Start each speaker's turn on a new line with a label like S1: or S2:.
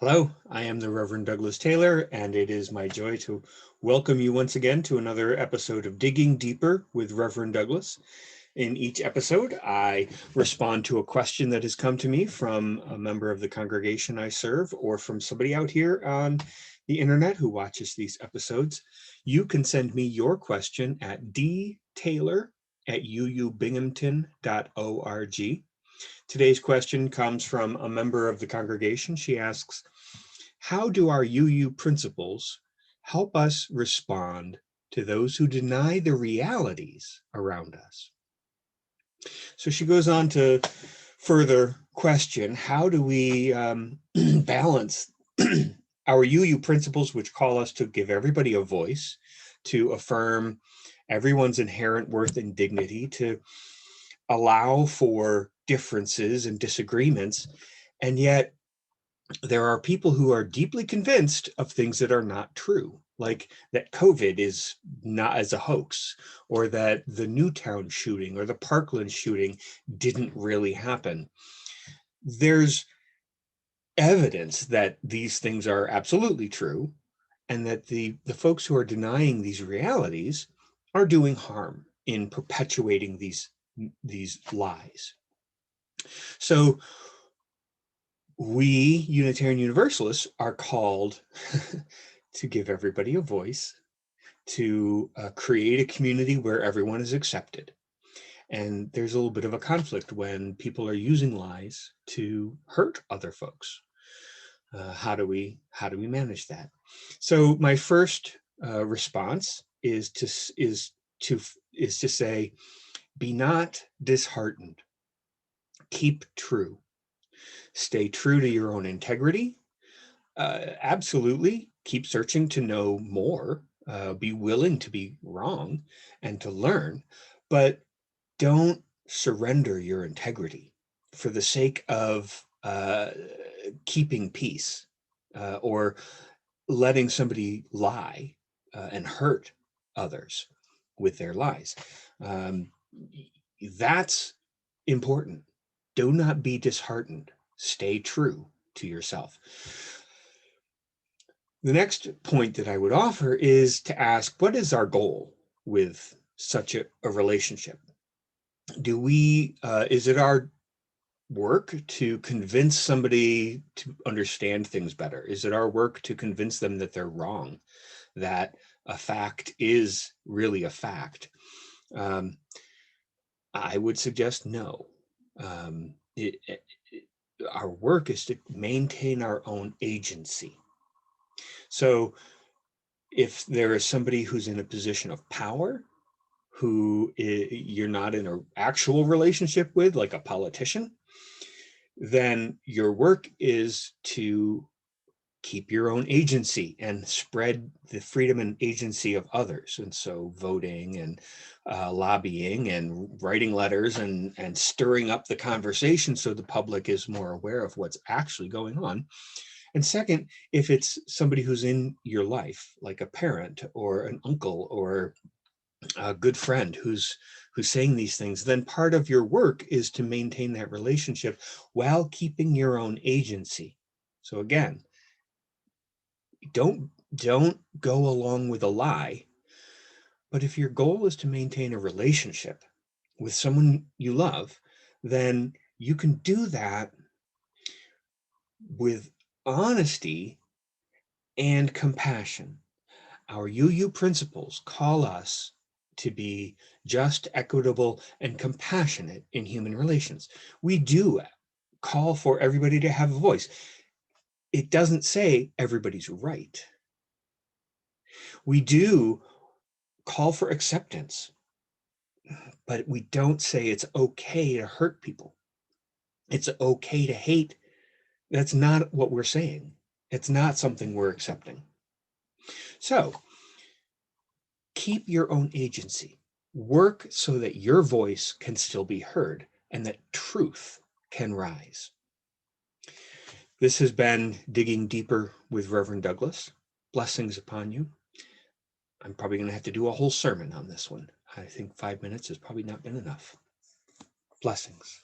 S1: Hello, I am the Reverend Douglas Taylor, and it is my joy to welcome you once again to another episode of Digging Deeper with Reverend Douglas. In each episode, I respond to a question that has come to me from a member of the congregation I serve or from somebody out here on the internet who watches these episodes. You can send me your question at dtaylor@uubinghamton.org. Today's question comes from a member of the congregation. She asks, how do our UU principles help us respond to those who deny the realities around us? So she goes on to further question, how do we balance our UU principles, which call us to give everybody a voice, to affirm everyone's inherent worth and dignity, to allow for differences and disagreements, and yet there are people who are deeply convinced of things that are not true, like that COVID is not as a hoax, or that the Newtown shooting or the Parkland shooting didn't really happen. There's evidence that these things are absolutely true, and that the folks who are denying these realities are doing harm in perpetuating these lies. So we Unitarian Universalists are called to give everybody a voice, to create a community where everyone is accepted. And there's a little bit of a conflict when people are using lies to hurt other folks. How do we manage that? So my first response is to say, be not disheartened. Keep true. Stay true to your own integrity. Absolutely keep searching to know more, be willing to be wrong and to learn, but don't surrender your integrity for the sake of keeping peace or letting somebody lie and hurt others with their lies. That's important. Do not be disheartened. Stay true to yourself. The next point that I would offer is to ask, what is our goal with such a relationship? Is it our work to convince somebody to understand things better? Is it our work to convince them that they're wrong, that a fact is really a fact? I would suggest no. Our work is to maintain our own agency. So if there is somebody who's in a position of power, who you're not in an actual relationship with, like a politician, then your work is to keep your own agency and spread the freedom and agency of others. And so voting and lobbying and writing letters and stirring up the conversation so the public is more aware of what's actually going on. And second, if it's somebody who's in your life, like a parent or an uncle or a good friend who's saying these things, then part of your work is to maintain that relationship while keeping your own agency. So again, don't go along with a lie. But if your goal is to maintain a relationship with someone you love, then you can do that with honesty and compassion. Our UU principles call us to be just, equitable, and compassionate in human relations. We do call for everybody to have a voice. It doesn't say everybody's right. We do call for acceptance, but we don't say it's okay to hurt people. It's okay to hate. That's not what we're saying. It's not something we're accepting. So keep your own agency. Work so that your voice can still be heard and that truth can rise. This has been Digging Deeper with Reverend Douglas. Blessings upon you. I'm probably going to have to do a whole sermon on this one. I think 5 minutes has probably not been enough. Blessings.